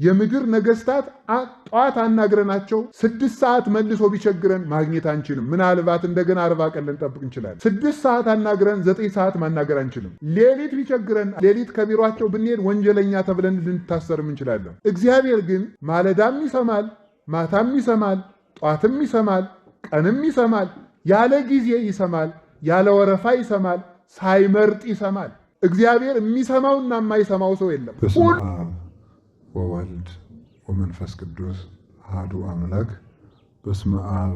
የምድር ነገስታት ጧት አናግረናቸው 6 ሰዓት መልሶ ቢቸግረን ማግኘት አንችልም። ምናልባት እንደገና 40 ቀን ልንጠብቅ እንችላለን። 6 ሰዓት አናግረን 9 ሰዓት ማናገር አንችልም። ሌሊት ቢቸግረን ሌሊት ከቢሯቸው ብንሄድ ወንጀለኛ ተብለን ልንታሰርም እንችላለን። እግዚአብሔር ግን ማለዳም ይሰማል፣ ማታም ይሰማል፣ ጧትም ይሰማል፣ ቀንም ይሰማል፣ ያለ ጊዜ ይሰማል፣ ያለ ወረፋ ይሰማል፣ ሳይመርጥ ይሰማል። እግዚአብሔር የሚሰማውና የማይሰማው ሰው የለም። በስመ አብ ወወልድ ወመንፈስ ቅዱስ አሐዱ አምላክ። በስመ አብ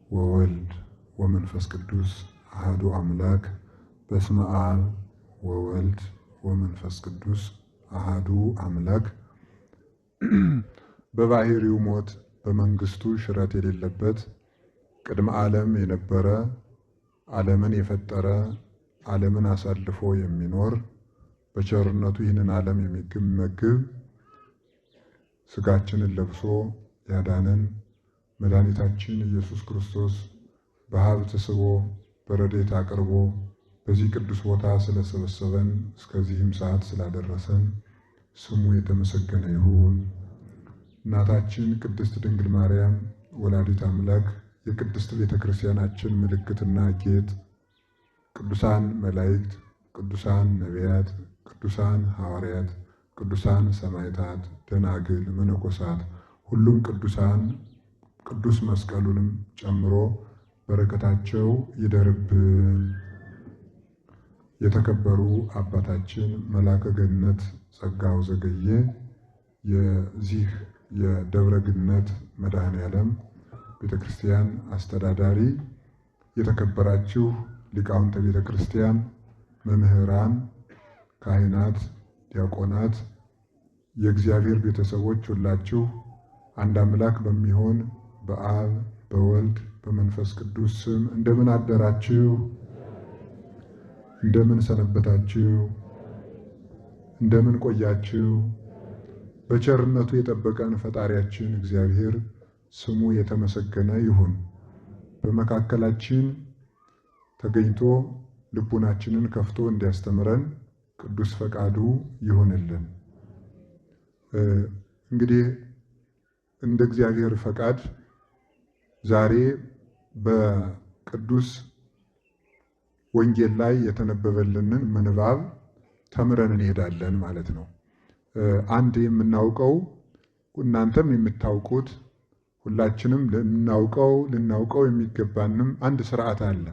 ወወልድ ወመንፈስ ቅዱስ አሐዱ አምላክ። በስመ አብ ወወልድ ወመንፈስ ቅዱስ አሐዱ አምላክ። በባህሪው ሞት በመንግስቱ ሽረት የሌለበት ቅድመ ዓለም የነበረ ዓለምን የፈጠረ ዓለምን አሳልፎ የሚኖር በቸርነቱ ይህንን ዓለም የሚመግብ ስጋችንን ለብሶ ያዳነን መድኃኒታችን ኢየሱስ ክርስቶስ በሀብት ስቦ በረድኤት አቅርቦ በዚህ ቅዱስ ቦታ ስለሰበሰበን እስከዚህም ሰዓት ስላደረሰን ስሙ የተመሰገነ ይሁን። እናታችን ቅድስት ድንግል ማርያም ወላዲት አምላክ የቅድስት ቤተ ክርስቲያናችን ምልክትና ጌጥ፣ ቅዱሳን መላእክት፣ ቅዱሳን ነቢያት፣ ቅዱሳን ሐዋርያት፣ ቅዱሳን ሰማዕታት፣ ደናግል፣ መነኮሳት ሁሉም ቅዱሳን ቅዱስ መስቀሉንም ጨምሮ በረከታቸው ይደርብን። የተከበሩ አባታችን መላከ ገነት ጸጋው ዘገየ የዚህ የደብረ ገነት መድኃኔዓለም ቤተክርስቲያን አስተዳዳሪ፣ የተከበራችሁ ሊቃውንተ ቤተክርስቲያን፣ መምህራን፣ ካህናት፣ ዲያቆናት፣ የእግዚአብሔር ቤተሰቦች ሁላችሁ አንድ አምላክ በሚሆን በአብ በወልድ በመንፈስ ቅዱስ ስም እንደምን አደራችሁ? እንደምን ሰነበታችሁ? እንደምን ቆያችሁ? በቸርነቱ የጠበቀን ፈጣሪያችን እግዚአብሔር ስሙ የተመሰገነ ይሁን። በመካከላችን ተገኝቶ ልቡናችንን ከፍቶ እንዲያስተምረን ቅዱስ ፈቃዱ ይሁንልን። እንግዲህ እንደ እግዚአብሔር ፈቃድ ዛሬ በቅዱስ ወንጌል ላይ የተነበበልንን ምንባብ ተምረን እንሄዳለን ማለት ነው። አንድ የምናውቀው እናንተም የምታውቁት ሁላችንም ልናውቀው የሚገባንም አንድ ስርዓት አለ።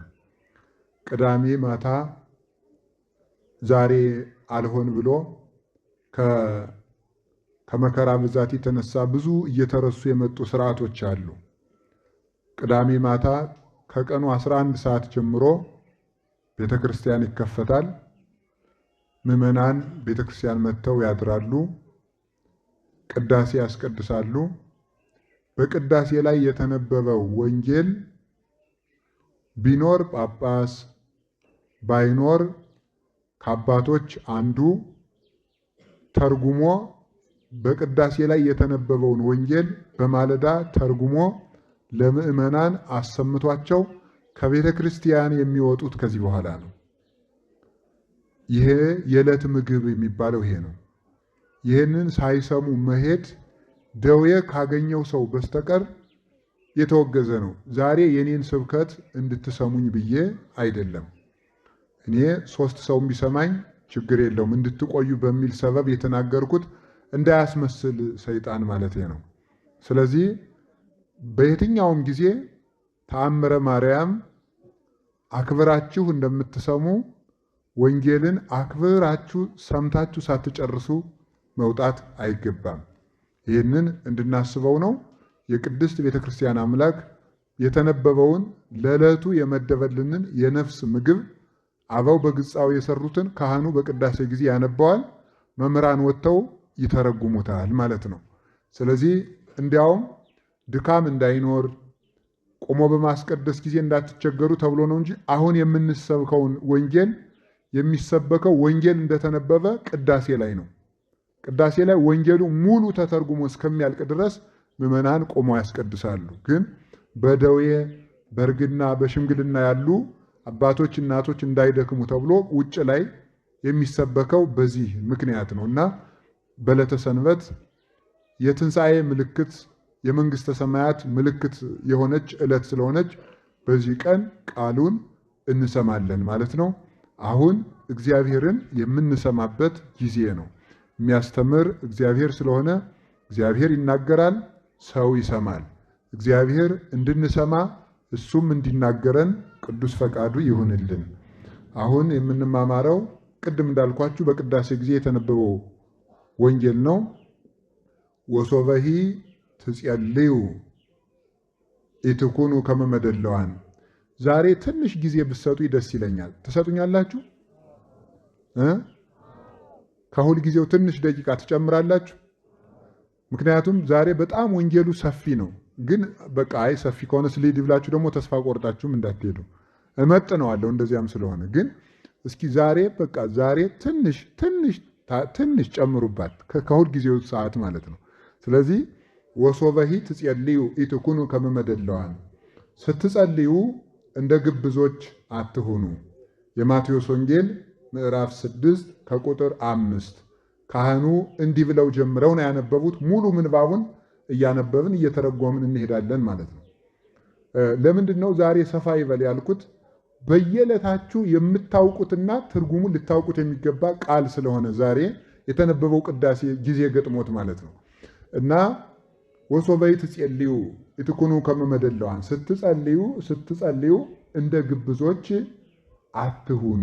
ቅዳሜ ማታ ዛሬ አልሆን ብሎ ከመከራ ብዛት የተነሳ ብዙ እየተረሱ የመጡ ስርዓቶች አሉ። ቅዳሜ ማታ ከቀኑ 11 ሰዓት ጀምሮ ቤተክርስቲያን ይከፈታል። ምዕመናን ቤተክርስቲያን መጥተው ያድራሉ። ቅዳሴ ያስቀድሳሉ። በቅዳሴ ላይ የተነበበው ወንጌል ቢኖር ጳጳስ ባይኖር ከአባቶች አንዱ ተርጉሞ በቅዳሴ ላይ የተነበበውን ወንጌል በማለዳ ተርጉሞ ለምዕመናን አሰምቷቸው ከቤተ ክርስቲያን የሚወጡት ከዚህ በኋላ ነው። ይሄ የዕለት ምግብ የሚባለው ይሄ ነው። ይህንን ሳይሰሙ መሄድ ደዌ ካገኘው ሰው በስተቀር የተወገዘ ነው። ዛሬ የኔን ስብከት እንድትሰሙኝ ብዬ አይደለም። እኔ 3 ሰው ቢሰማኝ ችግር የለውም እንድትቆዩ በሚል ሰበብ የተናገርኩት እንዳያስመስል ሰይጣን ማለት ነው። ስለዚህ በየትኛውም ጊዜ ተአምረ ማርያም አክብራችሁ እንደምትሰሙ ወንጌልን አክብራችሁ ሰምታችሁ ሳትጨርሱ መውጣት አይገባም። ይህንን እንድናስበው ነው። የቅድስት ቤተክርስቲያን አምላክ የተነበበውን ለዕለቱ የመደበልንን የነፍስ ምግብ አበው በግጻው የሰሩትን ካህኑ በቅዳሴ ጊዜ ያነባዋል፣ መምህራን ወጥተው ይተረጉሙታል ማለት ነው። ስለዚህ እንዲያውም ድካም እንዳይኖር ቆሞ በማስቀደስ ጊዜ እንዳትቸገሩ ተብሎ ነው እንጂ አሁን የምንሰብከውን ወንጌል የሚሰበከው ወንጌል እንደተነበበ ቅዳሴ ላይ ነው። ቅዳሴ ላይ ወንጌሉ ሙሉ ተተርጉሞ እስከሚያልቅ ድረስ ምዕመናን ቆመው ያስቀድሳሉ። ግን በደዌ በእርግና በሽምግልና ያሉ አባቶች እናቶች እንዳይደክሙ ተብሎ ውጭ ላይ የሚሰበከው በዚህ ምክንያት ነው እና በዕለተ ሰንበት የትንሣኤ ምልክት የመንግሥተ ሰማያት ምልክት የሆነች ዕለት ስለሆነች በዚህ ቀን ቃሉን እንሰማለን ማለት ነው። አሁን እግዚአብሔርን የምንሰማበት ጊዜ ነው። የሚያስተምር እግዚአብሔር ስለሆነ እግዚአብሔር ይናገራል፣ ሰው ይሰማል። እግዚአብሔር እንድንሰማ እሱም እንዲናገረን ቅዱስ ፈቃዱ ይሁንልን። አሁን የምንማማረው ቅድም እንዳልኳችሁ በቅዳሴ ጊዜ የተነበበው ወንጌል ነው። ወሶበሂ ትጸልዩ ኢትኩኑ ከመ መደለዋን። ዛሬ ትንሽ ጊዜ ብትሰጡ ደስ ይለኛል። ትሰጡኛላችሁ? ከሁል ጊዜው ትንሽ ደቂቃ ትጨምራላችሁ? ምክንያቱም ዛሬ በጣም ወንጌሉ ሰፊ ነው። ግን በቃ አይ ሰፊ ከሆነ ስሊድ ብላችሁ ደግሞ ተስፋ ቆርጣችሁም እንዳትሄዱ። እመጥነዋለሁ እንደዚያም ስለሆነ ግን እስኪ ዛሬ በቃ ዛሬ ትንሽ ጨምሩባት ከሁል ጊዜው ሰዓት ማለት ነው። ስለዚህ ወሶበሂ ትጸልዩ ኢትኩኑ ከመ መደለዋን፣ ስትጸልዩ እንደ ግብዞች አትሁኑ። የማቴዎስ ወንጌል ምዕራፍ 6 ከቁጥር 5 ካህኑ እንዲህ ብለው ጀምረው ነው ያነበቡት። ሙሉ ምንባቡን እያነበብን እየተረጎምን እንሄዳለን ማለት ነው። ለምንድን ነው ዛሬ ሰፋ ይበል ያልኩት? በየዕለታችሁ የምታውቁትና ትርጉሙን ልታውቁት የሚገባ ቃል ስለሆነ ዛሬ የተነበበው ቅዳሴ ጊዜ ገጥሞት ማለት ነው። እና ወሶበሂ ትጸልዩ ኢትኩኑ ከመ መደለዋን፣ ስትጸልዩ እንደ ግብዞች አትሁኑ።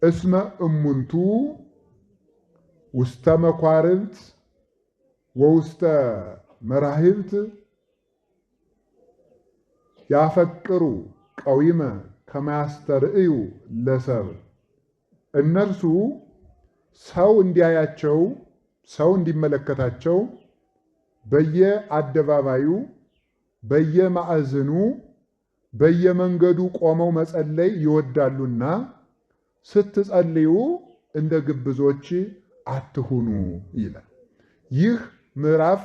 እስመ እሙንቱ ውስተ መኳርብት ወውስተ መራህብት ያፈቅሩ ቀዊመ ከመ ያስተርእዩ ለሰብእ። እነርሱ ሰው እንዲያያቸው ሰው እንዲመለከታቸው በየአደባባዩ በየማዕዘኑ በየመንገዱ ቆመው መጸለይ ይወዳሉና ስትጸልዩ እንደ ግብዞች አትሁኑ ይላል። ይህ ምዕራፍ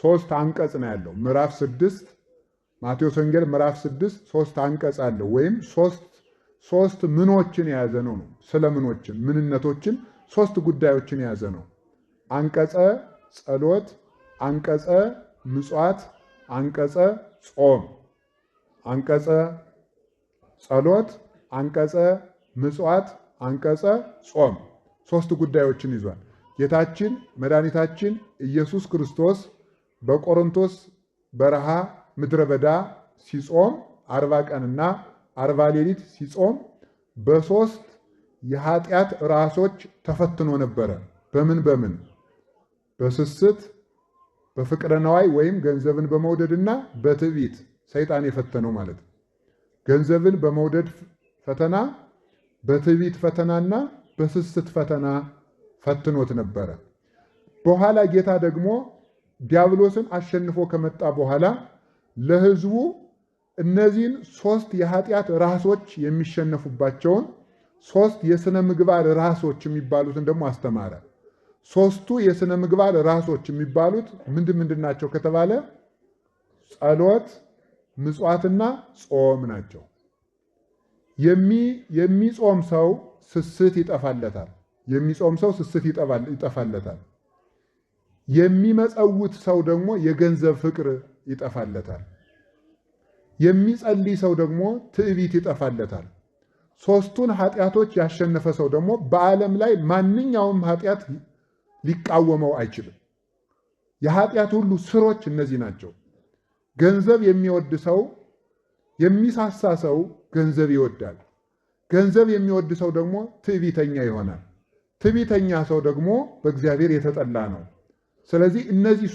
3 አንቀጽ ነው ያለው። ምዕራፍ 6 ማቴዎስ ወንጌል ምዕራፍ 6 3 አንቀጽ አለው። ወይም ሶስት ምኖችን የያዘ ነው። ስለ ምኖችን ምንነቶችን 3 ጉዳዮችን የያዘ ነው። አንቀጸ ጸሎት፣ አንቀጸ ምጽዋት፣ አንቀጸ ጾም። አንቀጸ ጸሎት፣ አንቀጸ ምጽዋት፣ አንቀጸ ጾም 3 ጉዳዮችን ይዟል። ጌታችን መድኃኒታችን ኢየሱስ ክርስቶስ በቆሮንቶስ በረሃ ምድረ በዳ ሲጾም 40 ቀንና 40 ሌሊት ሲጾም በ3 የኃጢአት ራሶች ተፈትኖ ነበረ። በምን? በስስት፣ በፍቅረ ነዋይ ወይም ገንዘብን በመውደድና በትዕቢት ሰይጣን የፈተነው ማለት ነው። ገንዘብን በመውደድ ፈተና፣ በትዕቢት ፈተናና በስስት ፈተና ፈትኖት ነበረ። በኋላ ጌታ ደግሞ ዲያብሎስን አሸንፎ ከመጣ በኋላ ለሕዝቡ እነዚህን 3 የኃጢአት ራሶች የሚሸነፉባቸውን 3 የሥነ ምግባር ራሶች የሚባሉትን ደግሞ አስተማረ። 3ቱ የሥነ ምግባር ራሶች የሚባሉት ምንድን ናቸው ከተባለ ጸሎት፣ ምጽዋትና ጾም ናቸው። የሚጾም ሰው ስስት ይጠፋለታል። የሚመጸውት ሰው ደግሞ የገንዘብ ፍቅር ይጠፋለታል። የሚጸልይ ሰው ደግሞ ትዕቢት ይጠፋለታል። 3ቱን ኃጢአቶች ያሸነፈ ሰው ደግሞ በዓለም ላይ ማንኛውም ኃጢአት ሊቃወመው አይችልም። የኃጢአት ሁሉ ስሮች እነዚህ ናቸው። ገንዘብ የሚወድ ሰው፣ የሚሳሳ ሰው ገንዘብ ይወዳል። ገንዘብ የሚወድ ሰው ደግሞ ትዕቢተኛ ይሆናል። ትዕቢተኛ ሰው ደግሞ በእግዚአብሔር የተጠላ ነው። ስለዚህ እነዚህ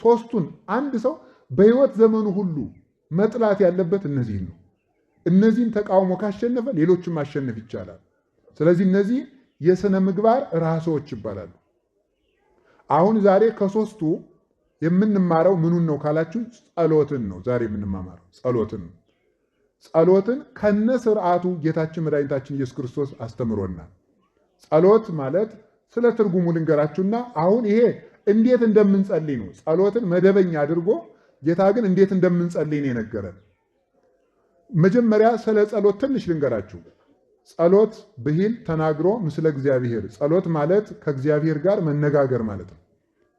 ሶስቱን አንድ ሰው በሕይወት ዘመኑ ሁሉ መጥላት ያለበት እነዚህን ነው። እነዚህን ተቃውሞ ካሸነፈ ሌሎችም ማሸነፍ ይቻላል። ስለዚህ እነዚህ የሥነ ምግባር ራሶች ይባላሉ። አሁን ዛሬ ከ3ቱ የምንማረው ምኑን ነው ካላችሁ ጸሎትን ነው። ዛሬ የምንማማረው ጸሎትን ነው። ጸሎትን ከነ ስርዓቱ ጌታችን መድኃኒታችን ኢየሱስ ክርስቶስ አስተምሮናል። ጸሎት ማለት ስለ ትርጉሙ ልንገራችሁና አሁን ይሄ እንዴት እንደምንጸልይ ነው። ጸሎትን መደበኛ አድርጎ ጌታ ግን እንዴት እንደምንጸልይ ነው የነገረን። መጀመሪያ ስለ ጸሎት ትንሽ ልንገራችሁ። ጸሎት ብሂል ተናግሮ ምስለ እግዚአብሔር። ጸሎት ማለት ከእግዚአብሔር ጋር መነጋገር ማለት ነው።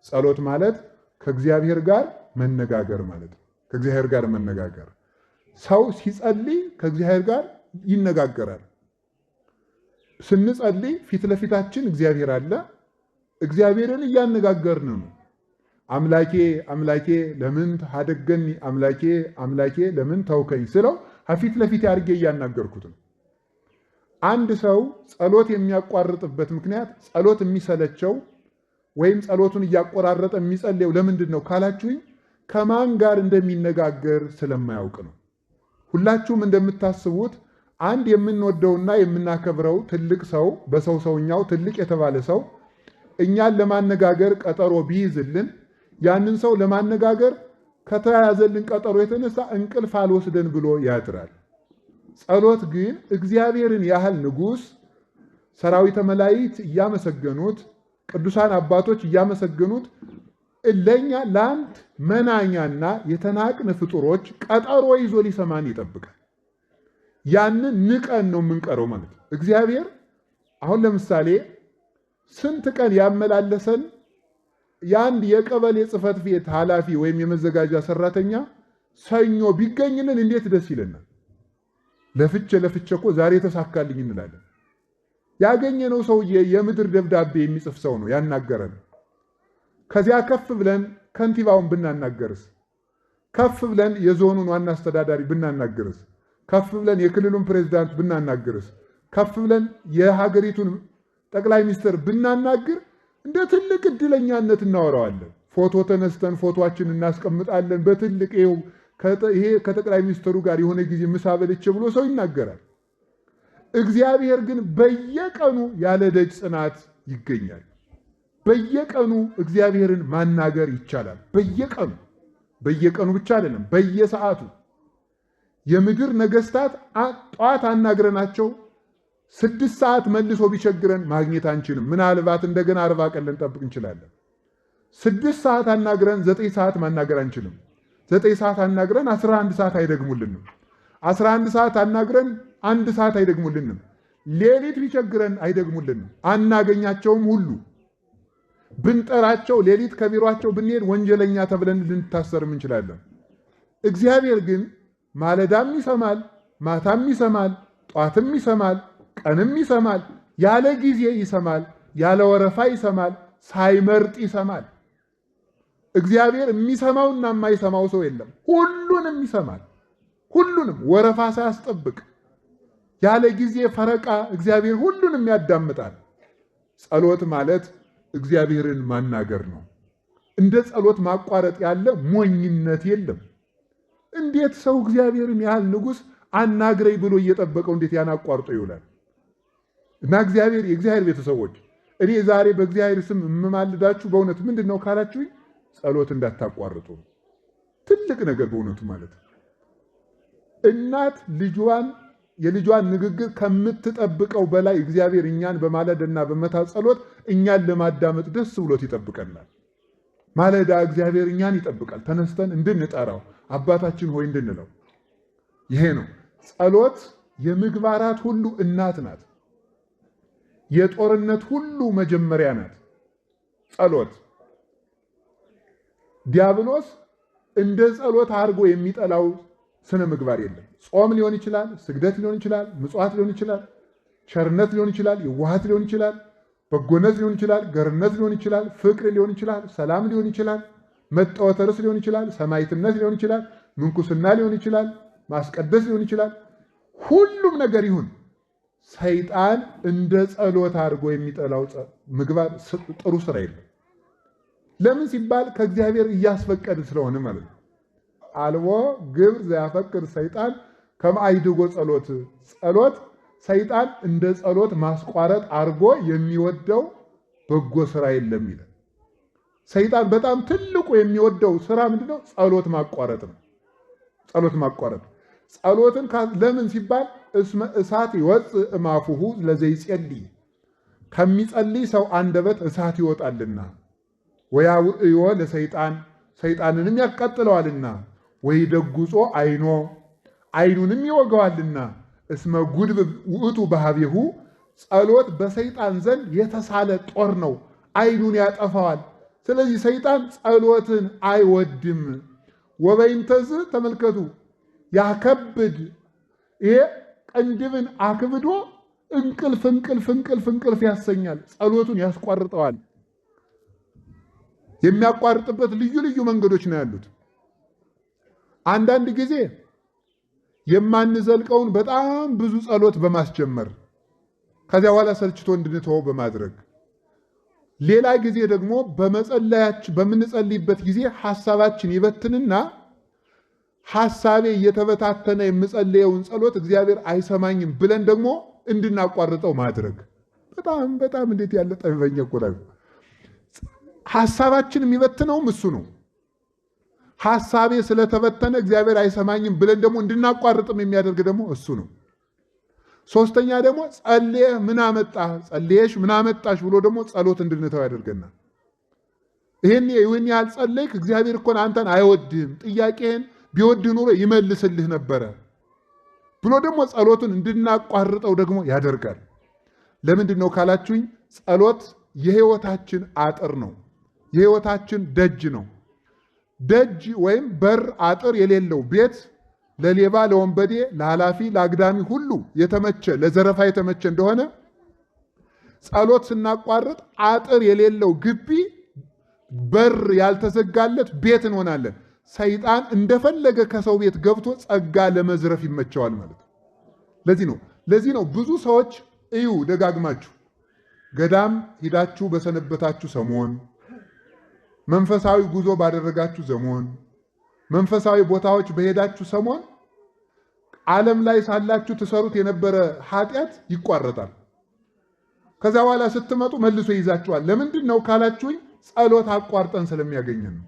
ጸሎት ማለት ከእግዚአብሔር ጋር መነጋገር ማለት ነው። ከእግዚአብሔር ጋር መነጋገር። ሰው ሲጸልይ ከእግዚአብሔር ጋር ይነጋገራል። ስንጸልይ ፊት ለፊታችን እግዚአብሔር አለ። እግዚአብሔርን እያነጋገርን ነው። አምላኬ አምላኬ ለምን ታደገኒ፣ አምላኬ አምላኬ ለምን ተውከኝ ስለው ፊት ለፊት አድርጌ እያናገርኩት ነው። አንድ ሰው ጸሎት የሚያቋርጥበት ምክንያት ጸሎት የሚሰለቸው ወይም ጸሎቱን እያቆራረጠ የሚጸልየው ለምንድን ነው ካላችሁኝ፣ ከማን ጋር እንደሚነጋገር ስለማያውቅ ነው። ሁላችሁም እንደምታስቡት አንድ የምንወደውና የምናከብረው ትልቅ ሰው፣ በሰው ሰውኛው ትልቅ የተባለ ሰው እኛን ለማነጋገር ቀጠሮ ቢይዝልን ያንን ሰው ለማነጋገር ከተያዘልን ቀጠሮ የተነሳ እንቅልፍ አልወስደን ብሎ ያድራል። ጸሎት ግን እግዚአብሔርን ያህል ንጉሥ ሰራዊተ መላእክት እያመሰገኑት፣ ቅዱሳን አባቶች እያመሰገኑት ለኛ ለአንድ መናኛና የተናቅን ፍጡሮች ቀጠሮ ይዞ ሊሰማን ይጠብቃል። ያንን ንቀን ነው የምንቀረው ማለት ነው። እግዚአብሔር አሁን ለምሳሌ ስንት ቀን ያመላለሰን የአንድ የቀበሌ ጽሕፈት ቤት ኃላፊ ወይም የመዘጋጃ ሰራተኛ ሰኞ ቢገኝልን እንዴት ደስ ይለናል። ለፍቼ እኮ ዛሬ ተሳካልኝ እንላለን። ያገኘነው ሰውዬ የምድር ደብዳቤ የሚጽፍ ሰው ነው ያናገረን። ከዚያ ከፍ ብለን ከንቲባውን ብናናገርስ፣ ከፍ ብለን የዞኑን ዋና አስተዳዳሪ ብናናገርስ፣ ከፍ ብለን የክልሉን ፕሬዝዳንት ብናናገርስ፣ ከፍ ብለን የሀገሪቱን ጠቅላይ ሚኒስትር ብናናግር እንደ ትልቅ እድለኛነት እናወራዋለን። ፎቶ ተነስተን ፎቶአችን እናስቀምጣለን በትልቅ ይሄ ከጠቅላይ ሚኒስትሩ ጋር የሆነ ጊዜ ምሳ በልቼ ብሎ ሰው ይናገራል። እግዚአብሔር ግን በየቀኑ ያለ ደጅ ጽናት ይገኛል። በየቀኑ እግዚአብሔርን ማናገር ይቻላል። በየቀኑ ብቻ አይደለም፣ በየሰዓቱ የምድር ነገስታት ጧት አናግረናቸው 6 ሰዓት መልሶ ቢቸግረን ማግኘት አንችልም። ምናልባት እንደገና 40 ቀን ልንጠብቅ እንችላለን። 6 ሰዓት አናግረን 9 ሰዓት ማናገር አንችልም። 9 ሰዓት አናግረን 11 ሰዓት አይደግሙልንም። 11 ሰዓት አናግረን 1 ሰዓት አይደግሙልንም። ሌሊት ቢቸግረን አይደግሙልንም። አናገኛቸውም ሁሉ ብንጠራቸው ሌሊት ከቢሯቸው ብንሄድ ወንጀለኛ ተብለን ልንታሰርም እንችላለን። እግዚአብሔር ግን ማለዳም ይሰማል፣ ማታም ይሰማል፣ ጧትም ይሰማል፣ ቀንም ይሰማል፣ ያለ ጊዜ ይሰማል፣ ያለ ወረፋ ይሰማል፣ ሳይመርጥ ይሰማል። እግዚአብሔር የሚሰማውና የማይሰማው ሰው የለም። ሁሉንም ይሰማል። ሁሉንም ወረፋ ሳያስጠብቅ ያለ ጊዜ ፈረቃ እግዚአብሔር ሁሉንም ያዳምጣል። ጸሎት ማለት እግዚአብሔርን ማናገር ነው። እንደ ጸሎት ማቋረጥ ያለ ሞኝነት የለም። እንዴት ሰው እግዚአብሔርን ያህል ንጉሥ አናግረኝ ብሎ እየጠበቀው እንዴት ያን አቋርጦ ይውላል? እና የእግዚአብሔር ቤተሰቦች እኔ ዛሬ በእግዚአብሔር ስም የምማልዳችሁ በእውነት ምንድን ነው ካላችሁኝ፣ ጸሎት እንዳታቋርጡ። ትልቅ ነገር በእውነቱ ማለት ነው። እናት የልጇን ንግግር ከምትጠብቀው በላይ እግዚአብሔር እኛን በማለዳና በመታ ጸሎት እኛን ለማዳመጥ ደስ ብሎት ይጠብቀናል። ማለዳ እግዚአብሔር እኛን ይጠብቃል፣ ተነስተን እንድንጠራው አባታችን ሆይ እንድንለው። ይሄ ነው ጸሎት። የምግባራት ሁሉ እናት ናት። የጦርነት ሁሉ መጀመሪያ ናት ጸሎት። ዲያብሎስ እንደ ጸሎት አድርጎ የሚጠላው ስነ ምግባር የለም። ጾም ሊሆን ይችላል፣ ስግደት ሊሆን ይችላል፣ ምጽዋት ሊሆን ይችላል፣ ቸርነት ሊሆን ይችላል፣ የዋሃት ሊሆን ይችላል፣ በጎነት ሊሆን ይችላል፣ ገርነት ሊሆን ይችላል፣ ፍቅር ሊሆን ይችላል፣ ሰላም ሊሆን ይችላል፣ መጠወተርስ ሊሆን ይችላል፣ ሰማዕትነት ሊሆን ይችላል፣ ምንኩስና ሊሆን ይችላል፣ ማስቀደስ ሊሆን ይችላል። ሁሉም ነገር ይሁን ሰይጣን እንደ ጸሎት አድርጎ የሚጠላው ምግባር ጥሩ ስራ የለም። ለምን ሲባል ከእግዚአብሔር እያስፈቀድ ስለሆነ ማለት ነው። አልቦ ግብር ዘያፈቅር ሰይጣን ከመአይድጎ ጸሎት። ጸሎት ሰይጣን እንደ ጸሎት ማስቋረጥ አድርጎ የሚወደው በጎ ስራ የለም ይላል። ሰይጣን በጣም ትልቁ የሚወደው ስራ ምንድነው? ጸሎት ማቋረጥ ነው። ጸሎት ማቋረጥ ጸሎትን ለምን ሲባል እስመ እሳት ይወፅእ እማፉሁ ለዘይጸልይ፣ ከሚጸልይ ሰው አንደበት እሳት ይወጣልና፣ ወያውዕዮ ለሰይጣን፣ ሰይጣንንም ያቃጥለዋልና፣ ወይ ደግጾ አይኑንም ይወገዋልና፣ እስመ ጉድብ ውእቱ ባህቢሁ ጸሎት በሰይጣን ዘንድ የተሳለ ጦር ነው፣ ዓይኑን ያጠፋዋል። ስለዚህ ሰይጣን ጸሎትን አይወድም። ወበይንተዝ ተመልከቱ ያከብድ ይሄ ቅንድብን አክብዶ እንቅልፍ ያሰኛል፣ ጸሎቱን ያስቋርጠዋል። የሚያቋርጥበት ልዩ ልዩ መንገዶች ነው ያሉት። አንዳንድ ጊዜ የማንዘልቀውን በጣም ብዙ ጸሎት በማስጀመር ከዚያ በኋላ ሰልችቶ እንድንተወው በማድረግ፣ ሌላ ጊዜ ደግሞ በምንጸልይበት ጊዜ ሐሳባችን ይበትንና ሐሳቤ እየተበታተነ የምጸልየውን ጸሎት እግዚአብሔር አይሰማኝም ብለን ደግሞ እንድናቋርጠው ማድረግ። በጣም እንዴት ያለ ጠቢበኛ እኮ ነው። ሐሳባችን የሚበትነውም እሱ ነው። ሐሳቤ ስለተበተነ እግዚአብሔር አይሰማኝም ብለን ደግሞ እንድናቋርጥም የሚያደርግ ደግሞ እሱ ነው። ሶስተኛ ደግሞ ጸልየህ ምን አመጣህ፣ ጸልየሽ ምን አመጣሽ ብሎ ደግሞ ጸሎት እንድንተው ያደርገናል። ይህን ያህል ጸለይክ፣ እግዚአብሔር እኮ አንተን አይወድህም፣ ጥያቄህን ቢወድህ ኑሮ ይመልስልህ ነበረ ብሎ ደግሞ ጸሎቱን እንድናቋርጠው ደግሞ ያደርጋል። ለምንድን ነው ካላችሁኝ፣ ጸሎት የህይወታችን አጥር ነው፣ የህይወታችን ደጅ ነው። ደጅ ወይም በር አጥር የሌለው ቤት ለሌባ፣ ለወንበዴ፣ ለኃላፊ፣ ለአግዳሚ ሁሉ የተመቸ ለዘረፋ የተመቸ እንደሆነ ጸሎት ስናቋርጥ አጥር የሌለው ግቢ፣ በር ያልተዘጋለት ቤት እንሆናለን። ሰይጣን እንደፈለገ ከሰው ቤት ገብቶ ጸጋ ለመዝረፍ ይመቸዋል ማለት ነው። ለዚህ ነው ብዙ ሰዎች እዩ ደጋግማችሁ ገዳም ሂዳችሁ በሰነበታችሁ ሰሞን፣ መንፈሳዊ ጉዞ ባደረጋችሁ ሰሞን፣ መንፈሳዊ ቦታዎች በሄዳችሁ ሰሞን ዓለም ላይ ሳላችሁ ትሰሩት የነበረ ኃጢአት ይቋረጣል። ከዛ በኋላ ስትመጡ መልሶ ይይዛችኋል። ለምንድን ነው ካላችሁኝ፣ ጸሎት አቋርጠን ስለሚያገኘን ነው።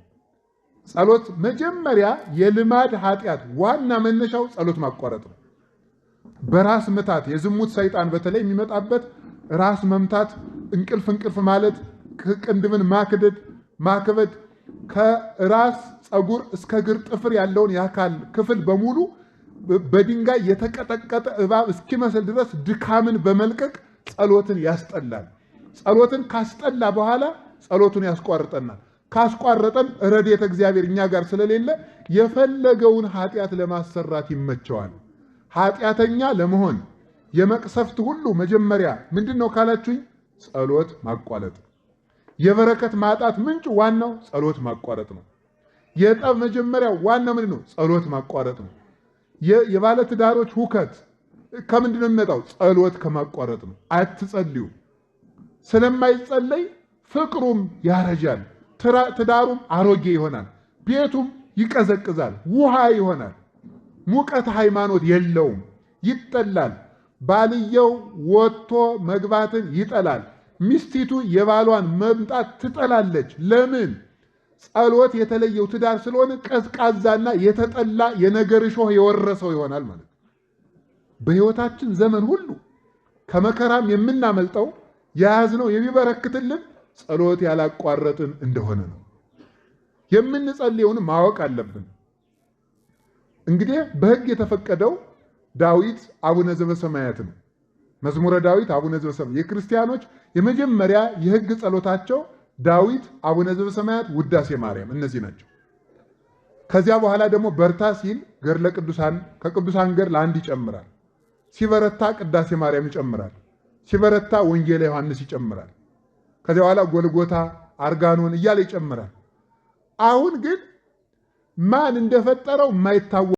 ጸሎት መጀመሪያ የልማድ ኃጢአት ዋና መነሻው ጸሎት ማቋረጥ ነው። በራስ ምታት የዝሙት ሰይጣን በተለይ የሚመጣበት ራስ መምታት፣ እንቅልፍ ማለት፣ ቅንድብን ማክበድ፣ ከራስ ፀጉር እስከ እግር ጥፍር ያለውን የአካል ክፍል በሙሉ በድንጋይ የተቀጠቀጠ እባብ እስኪመስል ድረስ ድካምን በመልቀቅ ጸሎትን ያስጠላል። ጸሎትን ካስጠላ በኋላ ጸሎቱን ያስቋርጠናል። ካስቋረጠን ረድኤተ እግዚአብሔር እኛ ጋር ስለሌለ የፈለገውን ኃጢአት ለማሰራት ይመቸዋል። ኃጢአተኛ ለመሆን የመቅሰፍት ሁሉ መጀመሪያ ምንድነው ካላችሁኝ፣ ጸሎት ማቋረጥ። የበረከት ማጣት ምንጭ ዋናው ጸሎት ማቋረጥ ነው። የጠብ መጀመሪያ ዋናው ምንድነው? ጸሎት ማቋረጥ ነው። የባለ ትዳሮች ሁከት ከምንድነው የሚመጣው? ጸሎት ከማቋረጥ ነው። አትጸልዩ። ስለማይጸለይ ፍቅሩም ያረጃል፣ ትዳሩም አሮጌ ይሆናል፣ ቤቱም ይቀዘቅዛል፣ ውሃ ይሆናል። ሙቀት ሃይማኖት የለውም፣ ይጠላል። ባልየው ወጥቶ መግባትን ይጠላል፣ ሚስቲቱ የባሏን መምጣት ትጠላለች። ለምን? ጸሎት የተለየው ትዳር ስለሆነ ቀዝቃዛና የተጠላ የነገር እሾህ የወረሰው ይሆናል ማለት። በሕይወታችን ዘመን ሁሉ ከመከራም የምናመልጠው የያዝነው የሚበረክትልን ጸሎት ያላቋረጥን እንደሆነ ነው። የምንጸልየውን ማወቅ አለብን። እንግዲህ በሕግ የተፈቀደው ዳዊት አቡነ ዘበሰማያት ነው። መዝሙረ ዳዊት አቡነ ዘበሰማያት የክርስቲያኖች የመጀመሪያ የሕግ ጸሎታቸው ዳዊት፣ አቡነ ዘበሰማያት፣ ውዳሴ ማርያም እነዚህ ናቸው። ከዚያ በኋላ ደግሞ በርታ ሲል ገድለ ቅዱሳን ከቅዱሳን ገድል አንድ ይጨምራል። ሲበረታ ቅዳሴ ማርያም ይጨምራል። ሲበረታ ወንጌለ ዮሐንስ ይጨምራል። ከዚያ በኋላ ጎልጎታ፣ አርጋኖን እያለ ይጨምራል። አሁን ግን ማን እንደፈጠረው የማይታወቅ